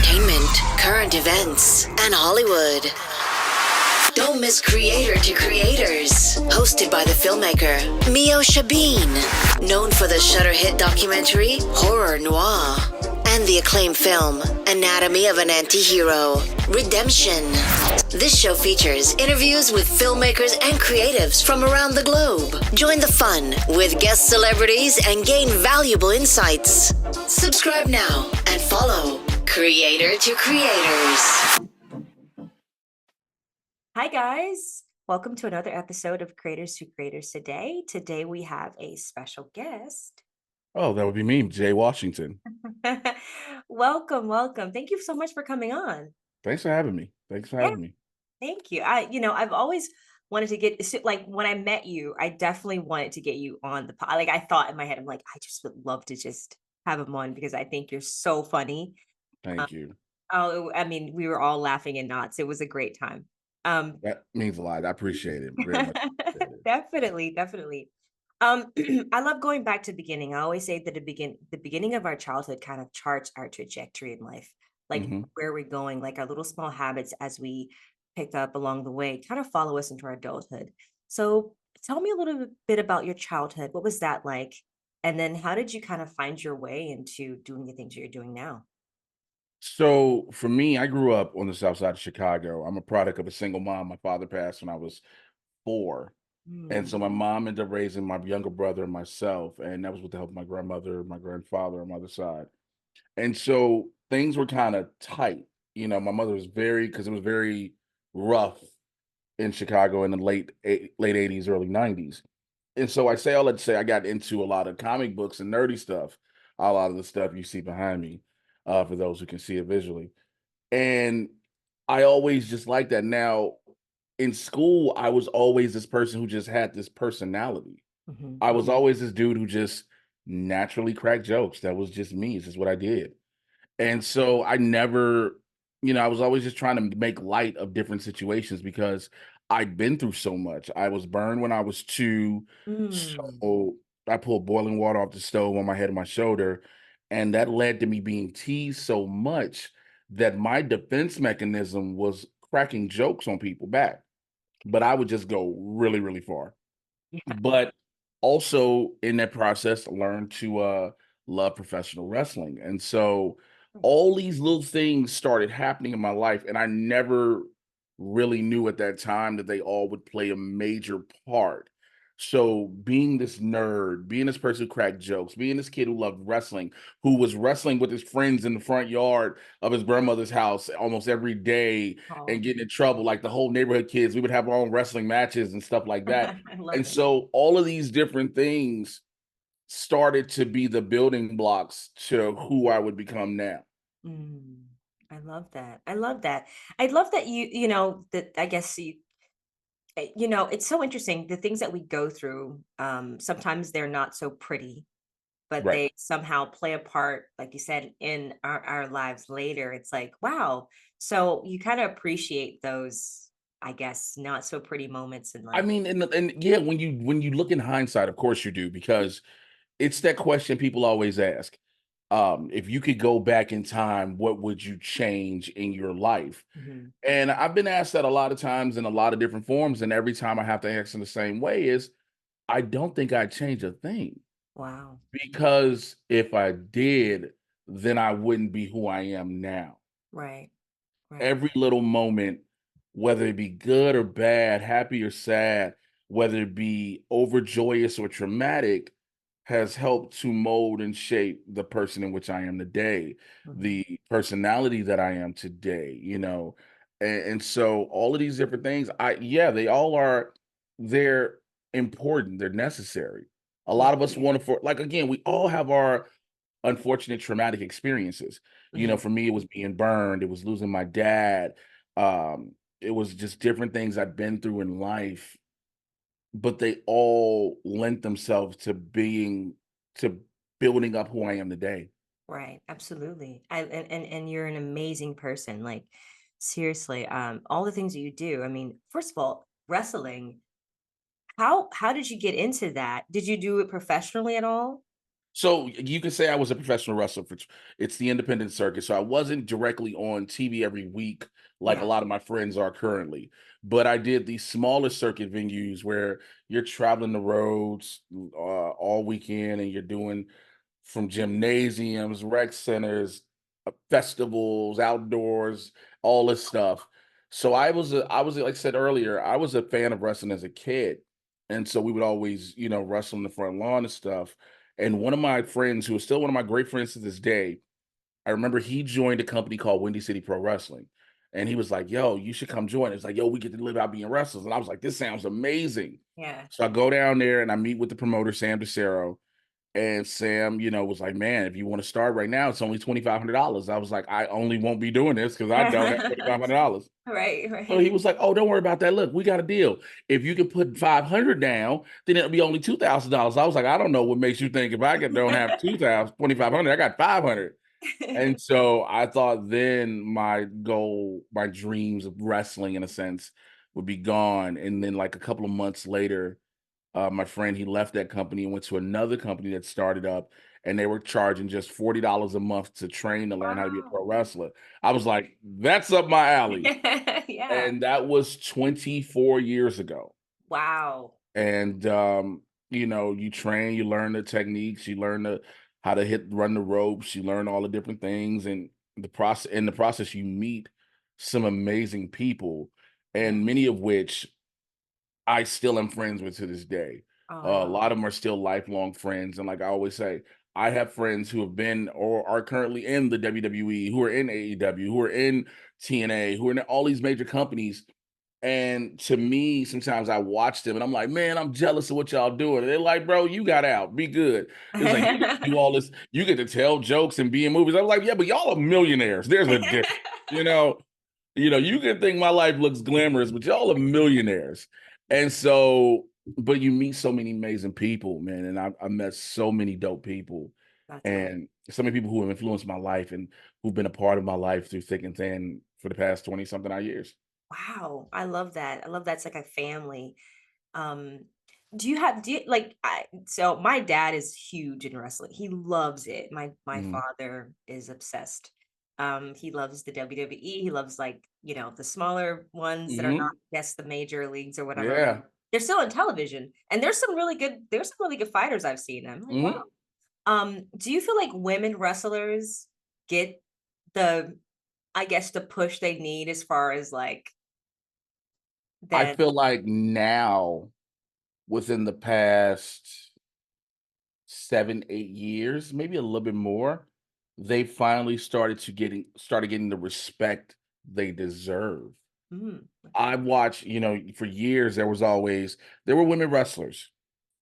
entertainment, current events, and Hollywood. Don't miss Creator to Creators, hosted by the filmmaker Meosha Bean, known for the Shudder hit documentary Horror Noir and the acclaimed film Anatomy of an Anti-Hero, Redemption. This show features interviews with filmmakers and creatives from around the globe. Join the fun with guest celebrities and gain valuable insights. Subscribe now and follow Creator to Creators. Hi, guys. Welcome to another episode of Creators to Creators today. Today we have a special guest. Oh, that would be me, Jay Washington. Welcome. Thank you so much for coming on. Thanks for having me. Yeah, thank you. I've always wanted to like when I met you, I definitely wanted to get you on the pod. Like I thought in my head, I'm like, I just would love to just have him on because I think you're so funny. Um, Thank you. we were all laughing in knots. It was a great time. That means a lot. I appreciate it. Very much appreciate it. Definitely. I love going back to the beginning. I always say that the beginning of our childhood kind of charts our trajectory in life, like Mhm. where we're going, like our little small habits as we pick up along the way, kind of follow us into our adulthood. So tell me a little bit about your childhood. What was that like? And then how did you kind of find your way into doing the things you're doing now? So for me, I grew up on the south side of Chicago. I'm a product of a single mom. My father passed when I was 4. And Mm, so my mom ended up raising my younger brother and myself. And that was with the help of my grandmother, my grandfather on my other side. And so things were kind of tight. My mother was because it was very rough in Chicago in the late 80s, early 90s. And so I say all that to say I got into a lot of comic books and nerdy stuff, a lot of the stuff you see behind me, for those who can see it visually. And I always just like that. Now, in school, I was always this person who just had this personality. mhm. I was always this dude who just naturally cracked jokes. That was just me. It's just what I did. And so I never, I was always just trying to make light of different situations because I'd been through so much. I was burned when I was 2. Mm. So I pulled boiling water off the stove on my head and my shoulder. And that led to me being teased so much that my defense mechanism was cracking jokes on people back. But I would just go really, really far. Yeah. But also in that process, learned to love professional wrestling. And so all these little things started happening in my life, and I never really knew at that time that they all would play a major part. So being this nerd, being this person who cracked jokes, being this kid who loved wrestling, who was wrestling with his friends in the front yard of his grandmother's house almost every day Oh, and getting in trouble, like the whole neighborhood kids, we would have our own wrestling matches and stuff like that. I love And it. so all of these different things started to be the building blocks to who I would become now. Mm, I love that. I love that. I love that that I guess it's so interesting. The things that we go through, sometimes they're not so pretty, but Right. they somehow play a part, like you said, in our lives later. It's like, wow. So you kind of appreciate those, I guess, not so pretty moments in I life. mean, and yeah, when you look in hindsight, of course you do, because it's that question people always ask. If you could go back in time, what would you change in your life? Mhm. And I've been asked that a lot of times in a lot of different forms, and every time I have to answer the same way is I don't think I'd change a thing. Wow. Because if I did, then I wouldn't be who I am now. Right. Right. Every little moment, whether it be good or bad, happy or sad, whether it be overjoyous or traumatic, has helped to mold and shape the person in which I am today, Mhm. the personality that I am today. And so all of these different things, yeah, they all are, they're important, they're necessary. A Yeah. lot of us want to, for like, again, we all have our unfortunate traumatic experiences. Mhm. For me, it was being burned, it was losing my dad. It was just different things I'd been through in life, but they all lent themselves to building up who I am today. Right, absolutely. And you're an amazing person. Like seriously, all the things that you do. I mean, first of all, wrestling. How did you get into that? Did you do it professionally at all? So you could say I was a professional wrestler it's the independent circuit. So I wasn't directly on TV every week like a Yeah. lot of my friends are currently. But I did these smaller circuit venues where you're traveling the roads all weekend and you're doing from gymnasiums, rec centers, festivals, outdoors, all this stuff. So I was like I said earlier, I was a fan of wrestling as a kid. And so we would always, wrestle in the front lawn and stuff. And one of my friends, who is still one of my great friends to this day, I remember he joined a company called Windy City Pro Wrestling. And he was like, yo, you should come join. It's like, yo, we get to live out being wrestlers. And I was like, this sounds amazing. Yeah. So I go down there and I meet with the promoter, Sam DeCero. And Sam, was like, man, if you want to start right now, it's only $2,500. I was like, I only won't be doing this because I don't have $2,500. Right, So he right. was like, "Oh, don't worry about that. Look, we got a deal. If you can put 500 down, then it'll be only $2,000." I was like, "I don't know what makes you think if don't have 2,500, I got 500." And so I thought then my goal, my dreams of wrestling in a sense would be gone. And then like a couple of months later, my friend, he left that company and went to another company that started up, and they were charging just $40 a month to train to learn how to be a pro Wow. wrestler. I was like, that's up my alley. Yeah. And that was 24 years ago. Wow. And you train, you learn the techniques, you learn how to run the ropes, you learn all the different things, and the process you meet some amazing people, Yeah. and many of which I still am friends with to this day. Oh, I A love lot that. of them are still lifelong friends, and like I always say, I have friends who have been or are currently in the WWE, who are in AEW, who are in TNA, who are in all these major companies. And to me, sometimes I watch them and I'm like, man, I'm jealous of what y'all doing. And they're like, bro, you got out, be good. It's like you get to do all this, you get to tell jokes and be in movies. I'm like, yeah, but y'all are millionaires. There's a difference, you know. You can think my life looks glamorous, but y'all are millionaires. And so, but you meet so many amazing people, man. And I met so many dope people That's awesome. and so many people who have influenced my life and who've been a part of my life through thick and thin for the past 20 something odd years. Wow. I love that. I love that's like a family. Um, do you like so my dad is huge in wrestling. He loves it. My Mhm. father is obsessed. He loves the WWE. He loves like, the smaller ones that are not Mhm. yes, the major leagues or whatever, but Yeah. they're still on television. And there's some really good fighters I've seen. I'm like, wow. Mhm. Do you feel like women wrestlers get the I guess the push they need as far as like I that feel like now, within the past 7, 8 years, maybe a little bit more, they finally started getting the respect they deserve. okay. I watched, for years there were women wrestlers,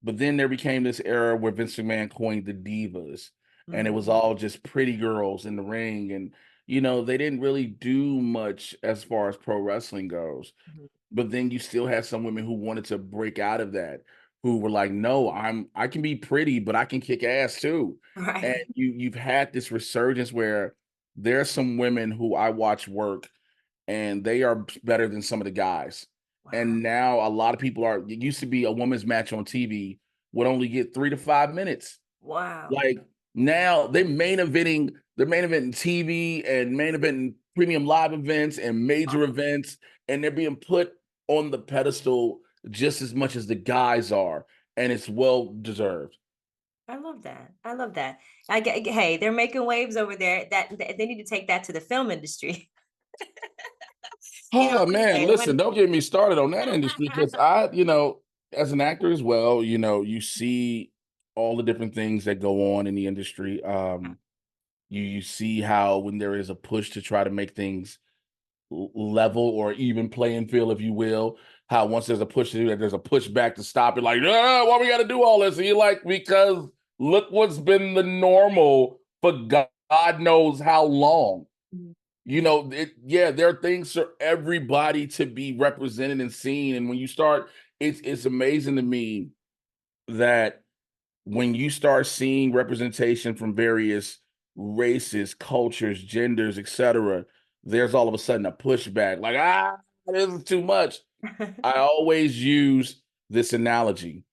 but then there became this era where Vince McMahon coined the divas, and it was Mm, all just pretty girls in the ring, and they didn't really do much as far as pro wrestling goes. mhm. But then you still had some women who wanted to break out of that, who were like, "No, I can be pretty, but I can kick ass too." And Right. you've had this resurgence where there are some women who I watch work and they are better than some of the guys. Wow. And now a lot of people it used to be a women's match on TV would only get 3 to 5 minutes. Wow. Like now they're main eventing TV and main eventing premium live events and major events, and they're being put on the pedestal just as much as the guys are, and it's well deserved. I love that. I love that. Hey, they're making waves over there. They need to take that to the film industry. Oh man, Hey, listen, don't get me started on that industry because as an actor as well, you see all the different things that go on in the industry. You see how when there is a push to try to make things level or even playing field, if you will, how once there's a push to do that, there's a push back to stop it. Like, why we got to do all this? And you're like, because look what's been the normal for God knows how long. Mhm. Yeah, there are things for everybody to be represented and seen. And when you start, it's amazing to me that when you start seeing representation from various races, cultures, genders, etc., there's all of a sudden a pushback, like, this is too much. I always use this analogy.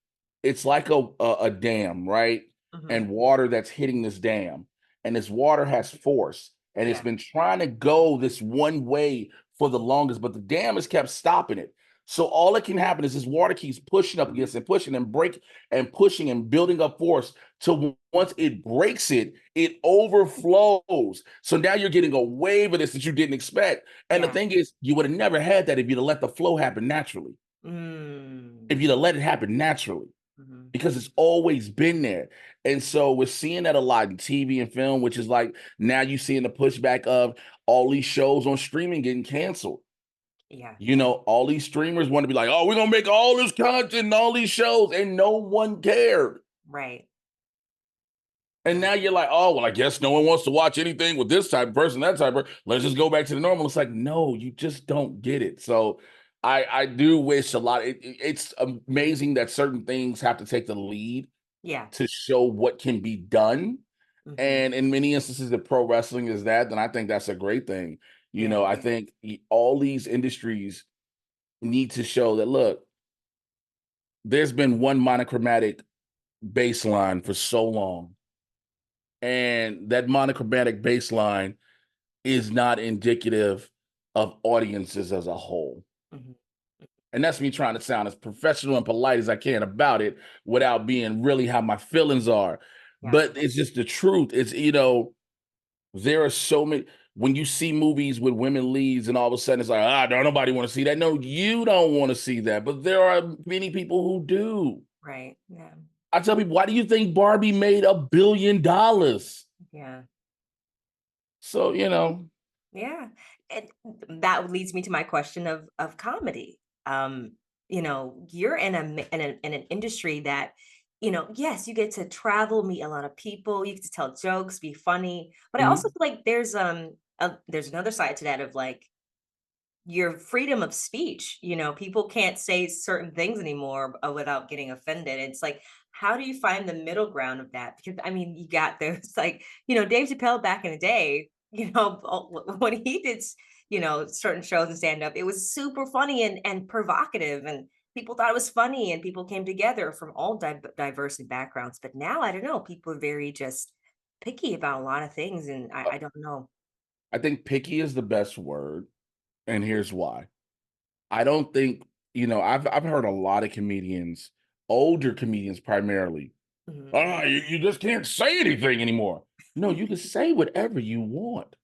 It's like a dam, right? Mhm. and water that's hitting this dam. And this water has force. And it's Yeah. been trying to go this one way for the longest, but the dam has kept stopping it. So all that can happen is this water keeps pushing up against and pushing and break and pushing and building up force till once it breaks it, it overflows. So now you're getting a wave of this that you didn't expect. And the Yeah. thing is, you would have never had that if you'd have let the flow happen naturally. Mm. If you'd have let it happen naturally, Mhm. because it's always been there. And so we're seeing that a lot in TV and film, which is like now you're seeing the pushback of all these shows on streaming getting canceled. Yeah. You know, all these streamers want to be like, oh, we're gonna make all this content and all these shows, and no one cared. Right. And Right. now you're like, oh, well, I guess no one wants to watch anything with this type of person, that type of person. Let's just go back to the normal. It's like, no, you just don't get it. So I do wish a lot. It's amazing that certain things have to take the lead Yeah. to show what can be done. Mhm. And in many instances, if pro wrestling is that, then I think that's a great thing. You Yeah. know, I think all these industries need to show that, look, there's been one monochromatic baseline for so long. And that monochromatic baseline is not indicative of audiences as a whole. Mhm. And that's me trying to sound as professional and polite as I can about it without being really how my feelings are. Yeah. But it's just the truth. It's, you know, there are so many, when you see movies with women leads and all of a sudden it's like, don't nobody want to see that. No, you don't want to see that. But there are many people who do. Right. Yeah. I tell people, why do you think Barbie made $1 billion? Yeah. So, you know, Yeah. And that leads me to my question of comedy. Um, you're in an industry that, yes, you get to travel, meet a lot of people, you get to tell jokes, be funny, but I also mhm. feel like there's another side to that of like your freedom of speech. People can't say certain things anymore without getting offended. It's like, how do you find the middle ground of that? Because I mean, you got those like, Dave Chappelle back in the day, when he did, certain shows and stand up, it was super funny and provocative, and people thought it was funny, and people came together from all diverse backgrounds. But now, I don't know, people are very just picky about a lot of things, and I don't know. I think picky is the best word. And here's why. I don't think, I've heard a lot of comedians, older comedians primarily, Mhm. you just can't say anything anymore. No, you can say whatever you want,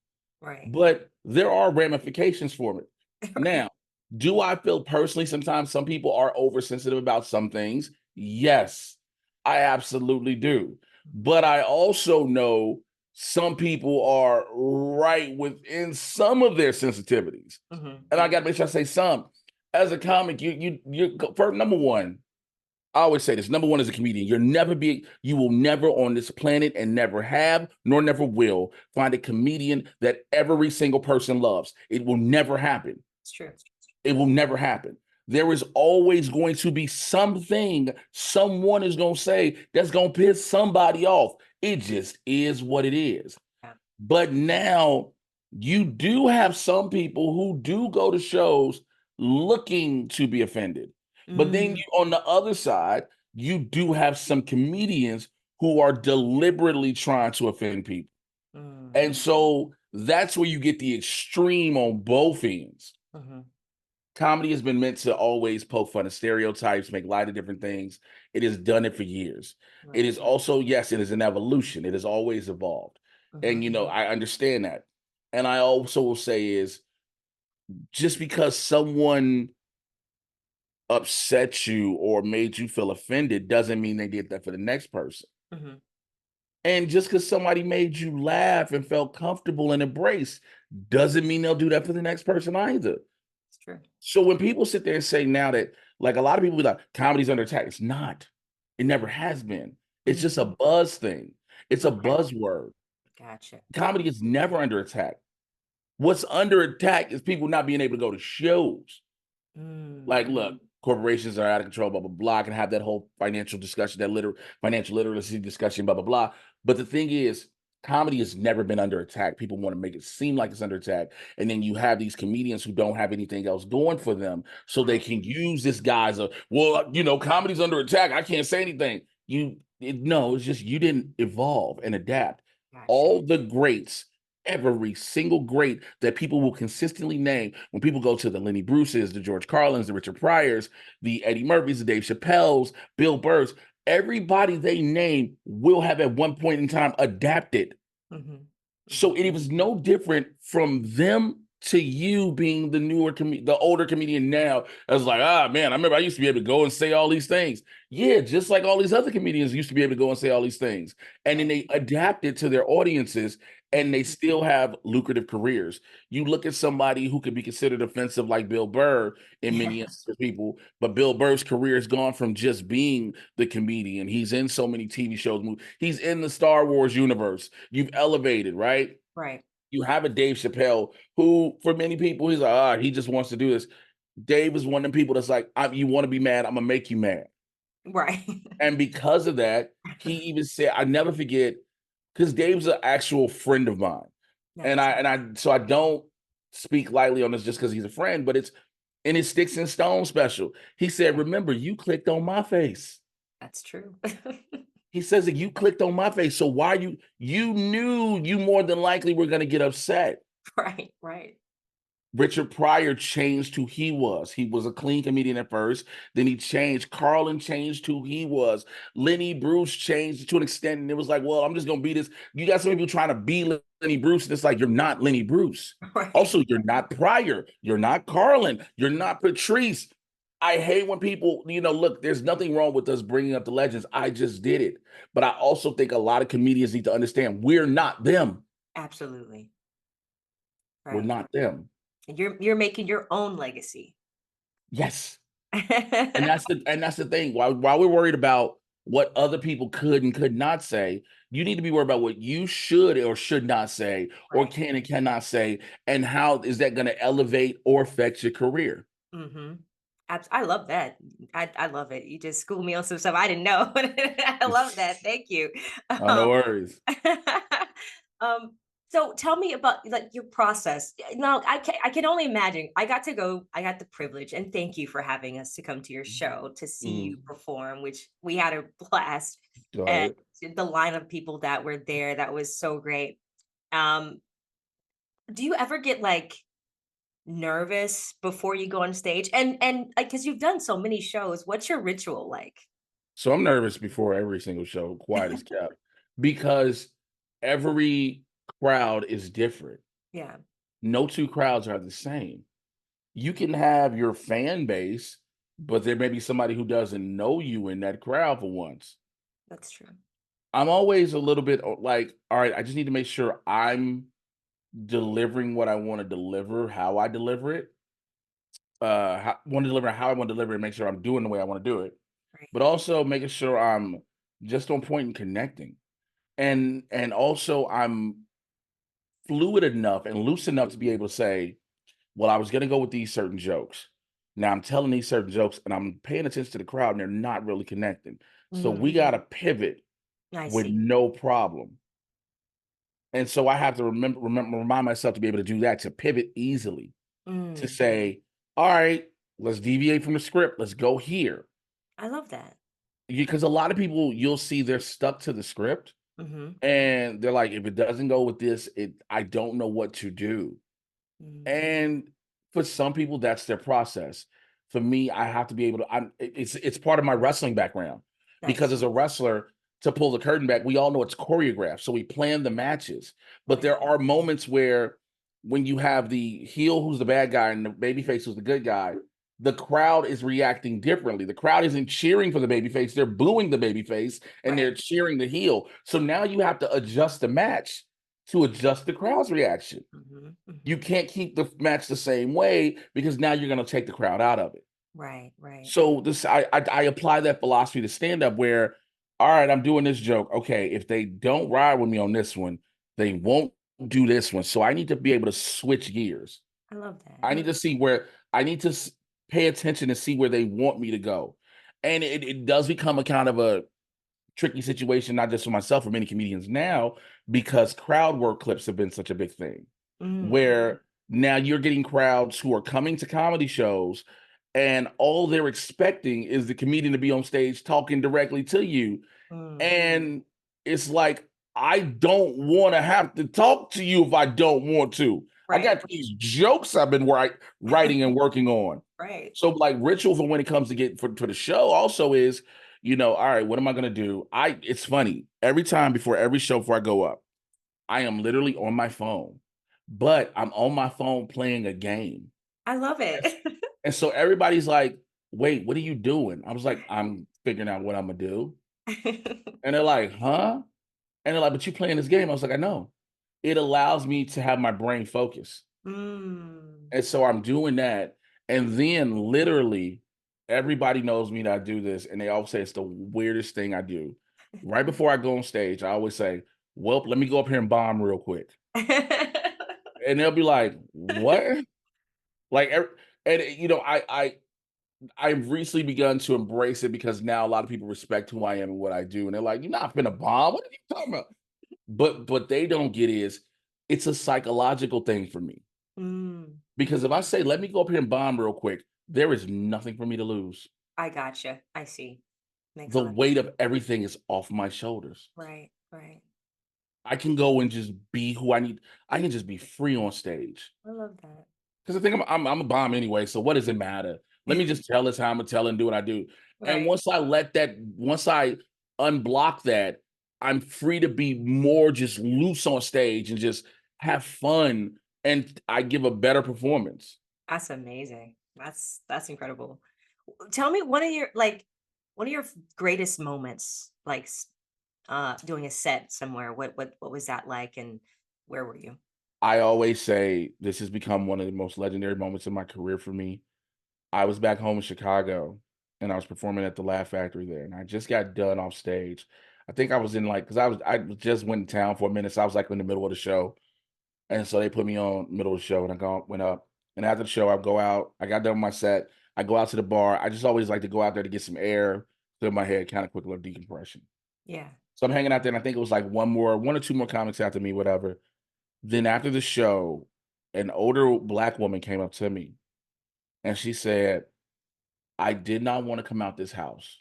Right. but there are ramifications for it. Now, do I feel personally sometimes some people are oversensitive about some things? Yes, I absolutely do. But I also know some people are right within some of their sensitivities. Mhm. And I got to make sure I say some. As a comic, for number one, I always say this. Number one, as a comedian, you will never on this planet and never have, nor never will find a comedian that every single person loves. It will never happen. It's true. It will never happen. There is always going to be something someone is going to say that's going to piss somebody off. It just is what it is. Yeah. But now you do have some people who do go to shows looking to be offended. But then Mm, on the other side, you do have some comedians who are deliberately trying to offend people. mm, And so that's where you get the extreme on both ends. mhm. Comedy has been meant to always poke fun of stereotypes, make light of different things. It has done it for years. It Right. is also, yes, it is an evolution. It has always evolved. And, Mhm. I understand that. And I also will say is just because someone upset you or made you feel offended doesn't mean they did that for the next person. Mhm. And just because somebody made you laugh and felt comfortable and embraced doesn't mean they'll do that for the next person either. It's true. So when people sit there and say now that, like a lot of people be like, comedy's under attack, it's not. It never has been. It's just a Mhm. buzz thing. It's a Okay. buzzword. Gotcha. Comedy is never under attack. What's under attack is people not being able to go to shows. Like, Mm. look, corporations are out of control, blah, blah, blah. I can have that whole financial discussion, financial literacy discussion, blah, blah, blah. But the thing is, comedy has never been under attack. People want to make it seem like it's under attack. And then you have these comedians who don't have anything else going for them. So they Right. can use this comedy's under attack. I can't say anything. No, it's just you didn't evolve and adapt. Gotcha. All the greats, every single great that people will consistently name when people go to the Lenny Bruces, the George Carlins, the Richard Pryors, the Eddie Murphys, the Dave Chappelles, Bill Burrs, everybody they name will have at one point in time adapted. Hmm. So it was no different from them to you being the the older comedian now. I was like, ah, man, I remember I used to be able to go and say all these things. Yeah, just like all these other comedians used to be able to go and say all these things. And then Right. they adapted to their audiences and they still have lucrative careers. You look at somebody who could be considered offensive like Bill Burr in Yeah. many instances, people, but Bill Burr's career has gone from just being the comedian. He's in so many TV shows. He's in the Star Wars universe. You've elevated, right? Right. You have a Dave Chappelle who, for many people, he's like, he just wants to do this. Dave is one of the people that's like, you want to be mad, I'm gonna make you mad. Right. And because of that, he even said, I never forget, because Dave's an actual friend of mine. Nice. So I don't speak lightly on this just because he's a friend, but it's in his Sticks and Stones special. He said, remember, you clicked on my face. That's true. He says that you clicked on my face. So why you knew you more than likely were gonna get upset. Right. Right. Richard Pryor changed who he was. He was a clean comedian at first. Then he changed. Carlin changed who he was. Lenny Bruce changed to an extent. And it was like, well, I'm just going to be this. You got some people trying to be Lenny Bruce. And it's like, you're not Lenny Bruce. Right. Also, you're not Pryor. You're not Carlin. You're not Patrice. I hate when people, look, there's nothing wrong with us bringing up the legends. I just did it. But I also think a lot of comedians need to understand we're not them. Absolutely. We're Right. not them. And you're making your own legacy. Yes. And that's the thing. While we're worried about what other people could and could not say, you need to be worried about what you should or should not say, or Right. can and cannot say, and how is that going to elevate or affect your career. Mm-hmm. I love that. I love it. You just schooled me on some stuff I didn't know. I love that. Thank you. Oh, no Um, worries. um, so tell me about like your process. Now I can only imagine. I got to go, I got the privilege, and thank you for having us to come to your show to see you Mm, perform, which we had a blast. go And ahead. the line of people that were there, that was so great. Um, do you ever get like nervous before you go on stage? And like, because you've done so many shows, what's your ritual like? So I'm nervous before every single show, quiet as kept, because every crowd is different. Yeah, No two crowds are the same. You can have your fan base, but there may be somebody who doesn't know you in that crowd for once. that's true. I'm always a little bit like, all right, I just need to make sure I'm delivering what I want to deliver, how I deliver it. Want to deliver how I want to deliver it, make sure I'm doing the way I want to do it, Right. but also making sure I'm just on point and connecting. And also I'm fluid enough and loose enough to be able to say, well, I was gonna go with these certain jokes. Now I'm telling these certain jokes and I'm paying attention to the crowd and they're not really connecting. So we Mm, gotta pivot I with see. no problem. And so I have to remind myself to be able to do that, to pivot easily, to Mm, say, all right, let's deviate from the script. Let's go here. I love that. Because a lot of people you'll see they're stuck to the script Hmm. and they're like, if it doesn't go with this, I don't know what to do. Mm, And for some people, that's their process. For me, I have to be able to. It's part of my wrestling background because nice. as a wrestler, to pull the curtain back, we all know it's choreographed, so we plan the matches. But Right. there are moments where, when you have the heel who's the bad guy and the babyface who's the good guy, the crowd is reacting differently. The crowd isn't cheering for the babyface; they're booing the babyface and Right. they're cheering the heel. So now you have to adjust the match to adjust the crowd's reaction. Hmm. You Hmm. can't keep the match the same way because now you're going to take the crowd out of it. Right. Right. So I apply that philosophy to stand up where, all right, I'm doing this joke. Okay, if they don't ride with me on this one, they won't do this one. So I need to be able to switch gears. I love that. I need to see where I need to pay attention and see where they want me to go. And it does become a kind of a tricky situation, not just for myself, for many comedians now, because crowd work clips have been such a big thing Mm, where now you're getting crowds who are coming to comedy shows and all they're expecting is the comedian to be on stage talking directly to you. Mm, And it's like, I don't want to have to talk to you if I don't want to. I right. got these jokes I've been writing and working on. Right. So like ritual for when it comes to get for the show also is, all right, what am I gonna do? It's funny. Every time before every show before I go up, I am literally on my phone, but I'm on my phone playing a game. I love it. And so everybody's like, wait, what are you doing? I was like, I'm figuring out what I'm gonna do. And they're like, huh? And they're like, but you playing this game. I was like, I know. It allows me to have my brain focus. Mm. And so I'm doing that. And then literally everybody knows me that I do this. And they always say it's the weirdest thing I do. Right before I go on stage, I always say, well, let me go up here and bomb real quick. And they'll be like, what? Like, and I've recently begun to embrace it because now a lot of people respect who I am and what I do. And they're like, you're not finna bomb. What are you talking about? But they don't get is it's a psychological thing for me. Mm, Because if I say, let me go up here and bomb real quick, there is nothing for me to lose. I gotcha. I see. Makes The a lot of weight of sense. everything is off my shoulders. Right, right. I can go and just be who I need. I can just be free on stage. I love that. Because I think I'm a bomb anyway. So what does it matter? Let me just tell us how I'm gonna tell and do what I do. And Right. once I unblock that, I'm free to be more just loose on stage and just have fun. And I give a better performance. That's amazing. That's incredible. Tell me one of your greatest moments, like doing a set somewhere. What was that like and where were you? I always say this has become one of the most legendary moments in my career for me. I was back home in Chicago and I was performing at the Laugh Factory there, and I just got done off stage. I think I was in like because just went in town for a minute, so I was like in the middle of the show, and so they put me on middle of the show, and went up, and after the show, I go out. I got done with my set. I go out to the bar. I just always like to go out there to get some air, clear my head, kind of quick little decompression. Yeah. So I'm hanging out there, and I think it was like one or two more comics after me, whatever. Then after the show, an older black woman came up to me, and she said, I did not want to come out this house.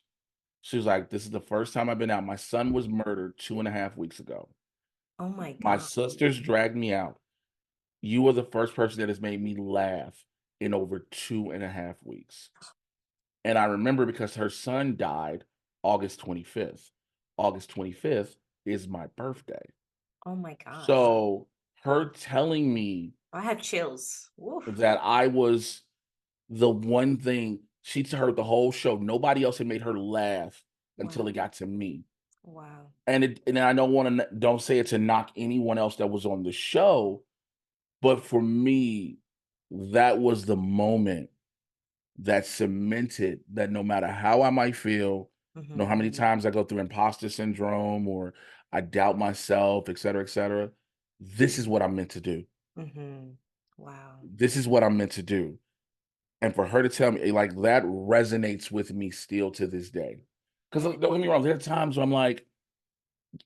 She was like, this is the first time I've been out. My son was murdered 2.5 weeks ago. Oh my My God. sisters dragged me out. You are the first person that has made me laugh in over 2.5 weeks. And I remember because her son died August 25th. August 25th is my birthday. Oh my gosh. So her telling me I have chills. Woof. that I was the one thing she heard the whole show. Nobody else had made her laugh until Wow. it got to me. Wow. And I don't say it to knock anyone else that was on the show, but for me, that was the moment that cemented that no matter how I might feel, how many Hmm. times I go through imposter syndrome or I doubt myself, et cetera, this is what I'm meant to do. Hmm. Wow. This is what I'm meant to do. And for her to tell me, like, that resonates with me still to this day. Because don't get me wrong, there are times where I'm like,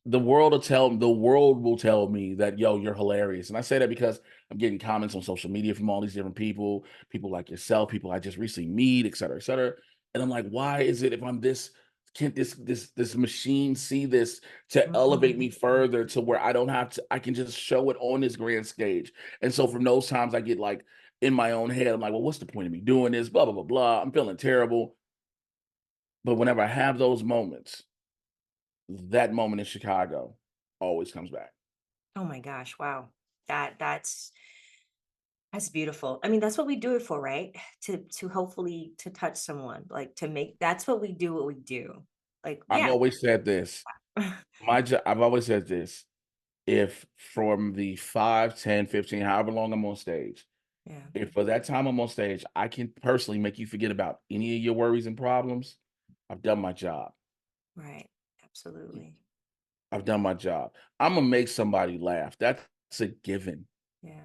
the world will tell me that, yo, you're hilarious. And I say that because I'm getting comments on social media from all these different people like yourself, people I just recently meet, et cetera, et cetera. And I'm like, why is it if I'm this, can't this machine see this to elevate me Mhm. further to where I don't have to, I can just show it on this grand stage. And so from those times I get like in my own head, I'm like, well, what's the point of me doing this? Blah, blah, blah, blah. I'm feeling terrible. But whenever I have those moments, that moment in Chicago always comes back. Oh my gosh. Wow. That's beautiful. I mean, that's what we do it for, right? To hopefully to touch someone, like to make that's what we do what we do. Like, I've yeah. always said this. I've always said this. If from the 5, 10, 15, however long I'm on stage, Yeah. if for that time I'm on stage, I can personally make you forget about any of your worries and problems, I've done my job. Right. Absolutely. I've done my job. I'm gonna make somebody laugh. That's a given. Yeah.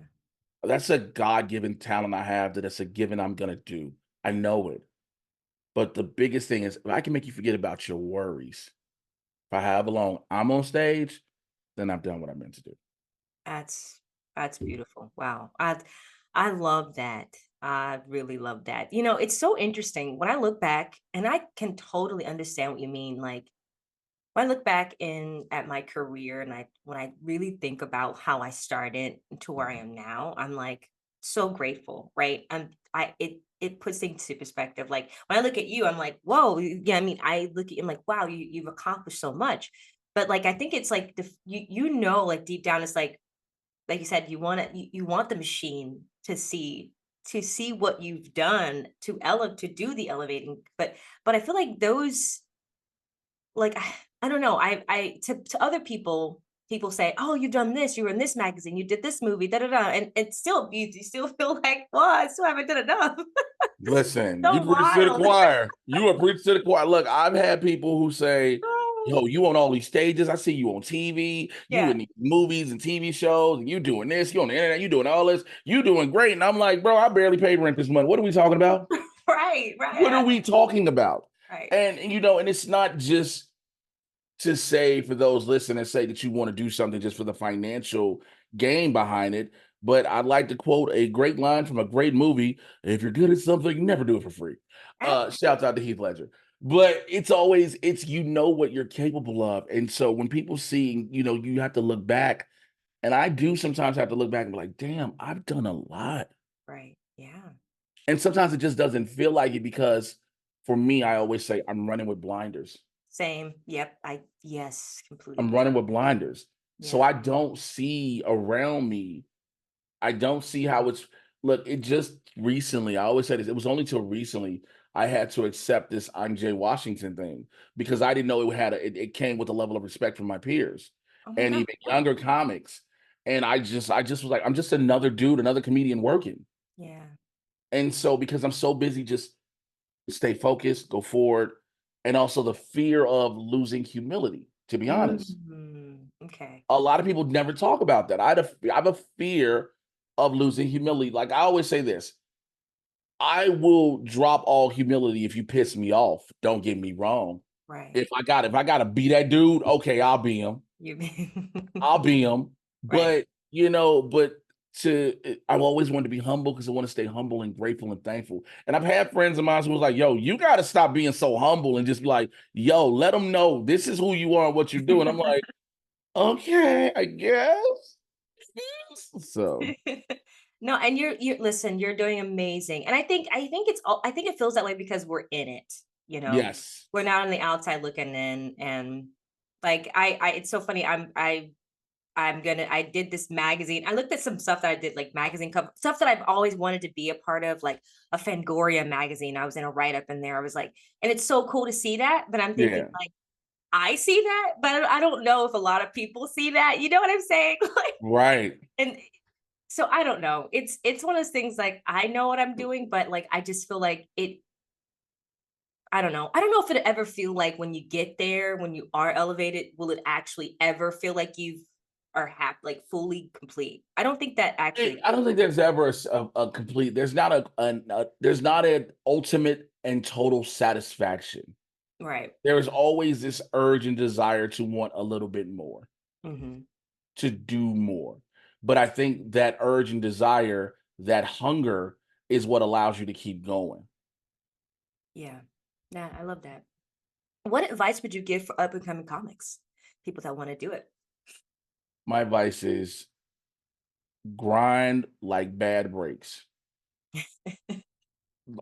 That's a God-given talent I have that it's a given I'm gonna do. I know it. But the biggest thing is if I can make you forget about your worries. If I have long I'm on stage, then I've done what I meant to do. That's that's beautiful. Wow. I love that. I really love that. It's so interesting when I look back and I can totally understand what you mean. Like When I look back in at my career and when I really think about how I started to where I am now, I'm like so grateful, right? It puts things into perspective. Like when I look at you, I'm like, whoa, yeah. I mean, I look at you, I'm like, wow, you've accomplished so much. But like I think it's like you know, like deep down, it's like you said, you want the machine to see what you've done to do the elevating. But I feel like those like I don't know. I to other people, people say, "Oh, you've done this. You were in this magazine. You did this movie." Da da da. And still, you still feel like, "Well, I still haven't done enough." Listen, you So preach to the wild. choir. You are preaching to the choir. Look, I've had people who say, Oh, yo, you on all these stages. I see you on TV. You yeah. in these movies and TV shows, and you doing this. You on the internet. You doing all this. You doing great. And I'm like, bro, I barely paid rent this month. What are we talking about? Right. What are Right. we talking about? Right. And you know, and it's not just to say for those listening, say that you want to do something just for the financial gain behind it. But I'd like to quote a great line from a great movie. If you're good at something, never do it for free. Right. Shouts out to Heath Ledger. But it's always, it's, you know what you're capable of. And so when people see, you know, you have to look back. And I do sometimes have to look back and be like, damn, I've done a lot. Right. Yeah. And sometimes it just doesn't feel like it because for me, I always say I'm running with blinders. Same. Yep. I yes, completely I'm agree. running with blinders. So Yeah. I don't see around me. I don't see how it's look, it just recently, I always say this, it was only till recently I had to accept this I'm Jay Washington thing because I didn't know it came with a level of respect from my peers Oh my and God. even younger comics. And I just was like, I'm just another dude, another comedian working. Yeah. And so because I'm so busy, just stay focused, go forward, and also the fear of losing humility, to be honest. Okay. A lot of people never talk about that. I have a fear of losing humility. Like I always say this, I will drop all humility if you piss me off. Don't get me wrong. Right. If I gotta be that dude, okay, I'll be him. You I'll be him. right. But you know, but I've always wanted to be humble because I want to stay humble and grateful and thankful. And I've had friends of mine who was like, yo, you gotta stop being so humble and just be like, yo, let them know this is who you are and what you're doing. I'm like, okay, I guess. So No, and you're listen, you're doing amazing. And I think it feels that way because we're in it, you know. yes. We're not on the outside looking in and like I it's so funny. I did this magazine. I looked at some stuff that I did like magazine cover stuff that I've always wanted to be a part of, like a Fangoria magazine. I was in a write-up in there. I was like, and it's so cool to see that, but I'm thinking Yeah. like I see that, but I don't know if a lot of people see that. You know what I'm saying? Like, Right. and so I don't know. It's one of those things like I know what I'm doing, but like I just feel like it I don't know. I don't know if it ever feel like when you get there, when you are elevated, will it actually ever feel like you are like fully complete? I don't think that actually I don't think there's ever a complete. There's not an ultimate and total satisfaction. right. There is always this urge and desire to want a little bit more, Hmm. to do more. But I think that urge and desire, that hunger, is what allows you to keep going. Yeah. Yeah, I love that. What advice would you give for up and coming comics? People that want to do it. My advice is grind like bad breaks.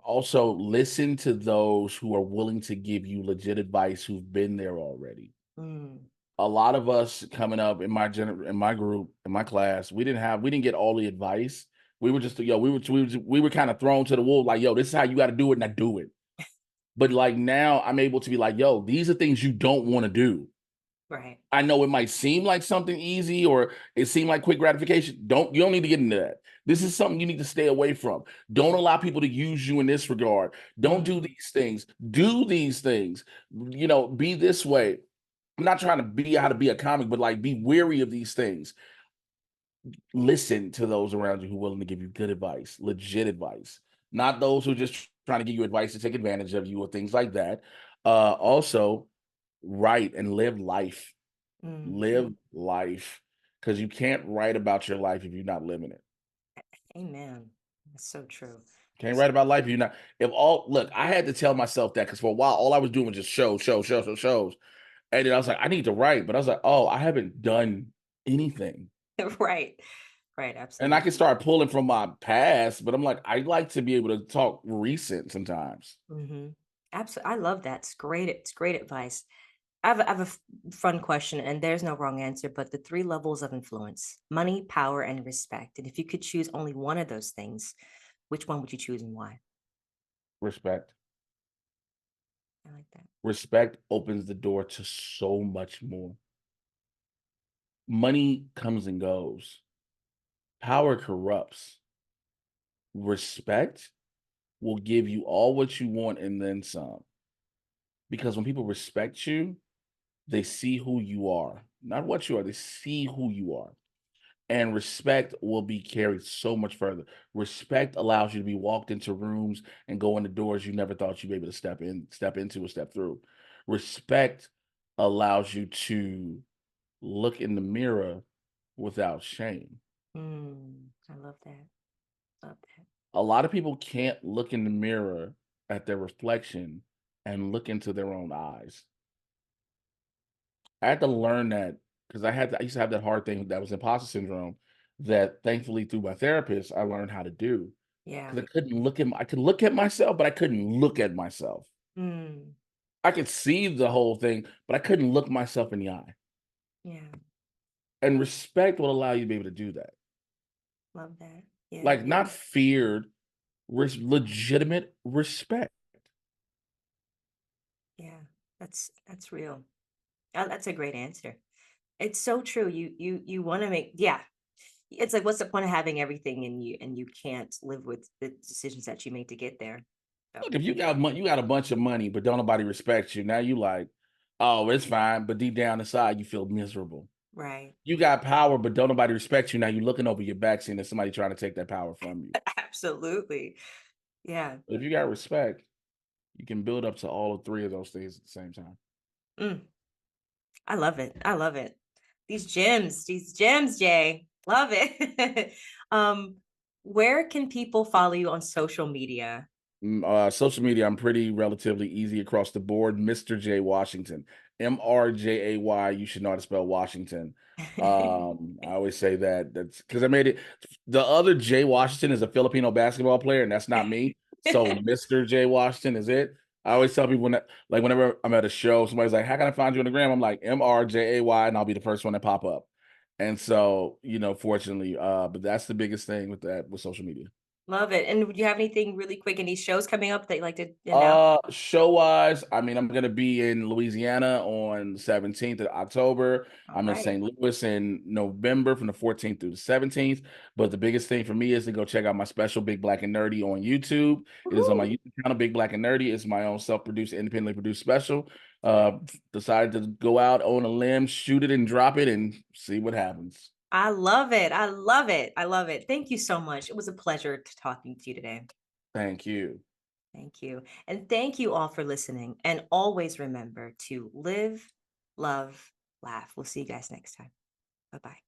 Also, listen to those who are willing to give you legit advice who've been there already. Mm, A lot of us coming up in in my group, in my class, we didn't get all the advice. We were just we were kind of thrown to the wolves like, yo, this is how you got to do it, now do it. But like now I'm able to be like, yo, these are things you don't want to do. right. I know it might seem like something easy or it seemed like quick gratification. You don't need to get into that. This is something you need to stay away from. Don't allow people to use you in this regard. Don't do Mm, these things. Do these things. You know, be this way. I'm not trying to be how to be a comic, but like be weary of these things. Listen to those around you who are willing to give you good advice, legit advice, not those who are just trying to give you advice to take advantage of you or things like that. Also, write and live life. mm. Live life because you can't write about your life if you're not living it. Amen. That's so true. Can't write about life if you're not. If all look, I had to tell myself that because for a while all I was doing was just shows. And then I was like, I need to write, but I was like, oh, I haven't done anything. Right. Right. And I can Absolutely. start pulling from my past, but I'm like, I like to be able to talk recent sometimes. Hmm. Absolutely. I love that. It's great. It's great advice. I have a fun question, and there's no wrong answer, but the three levels of influence: money, power, and respect. And if you could choose only one of those things, which one would you choose and why? Respect. I like that. Respect opens the door to so much more. Money comes and goes. Power corrupts. Respect will give you all what you want and then some. Because when people respect you, they see who you are, not what you are. They see who you are. And respect will be carried so much further. Respect allows you to be walked into rooms and go into doors you never thought you'd be able to step into, or step through. Respect allows you to look in the mirror without shame. I love that. Love that. A lot of people can't look in the mirror at their reflection and look into their own eyes. I had to learn that because I used to have that hard thing that was imposter syndrome that thankfully through my therapist I learned how to do. Yeah. Because I could look at myself, but I couldn't look at myself. Mm, I could see the whole thing, but I couldn't look myself in the eye. yeah. And respect will allow you to be able to do that. Love that. Yeah. Like not feared, legitimate respect. Yeah. That's real. That's a great answer. It's so true. You want to make, yeah. It's like, what's the point of having everything and you can't live with the decisions that you made to get there? So Look, if you got money, you got a bunch of money, but don't nobody respect you. Now you like, oh, it's fine. But deep down inside, you feel miserable. right. You got power, but don't nobody respect you. Now you're looking over your back, seeing that somebody trying to take that power from you. Absolutely. Yeah. But if you got respect, you can build up to all three of those things at the same time. Mm, I love it. I love it. These gems, Jay. Love it. um, where can people follow you on social media? Social media, I'm pretty relatively easy across the board. Mr. J Washington, MRJAY. You should know how to spell Washington. I always say that. That's because I made it. The other J Washington is a Filipino basketball player, and that's not me. So Mr. J Washington is it. I always tell people like whenever I'm at a show, somebody's like, "How can I find you on the gram?" I'm like MRJAY, and I'll be the first one to pop up. And so, fortunately, but that's the biggest thing with that with social media. Love it. And would you have anything really quick? Any shows coming up that you like to announce? Show wise, I mean, I'm gonna be in Louisiana on the 17th of October. All I'm in right. St. Louis in November from the 14th through the 17th. But the biggest thing for me is to go check out my special Big Black and Nerdy on YouTube. It is on my Woohoo. YouTube channel, Big Black and Nerdy. It's my own self-produced, independently produced special. Decided to go out on a limb, shoot it and drop it and see what happens. I love it. I love it. I love it. Thank you so much. It was a pleasure talking to you today. Thank you. Thank you. And thank you all for listening. And always remember to live, love, laugh. We'll see you guys next time. Bye bye.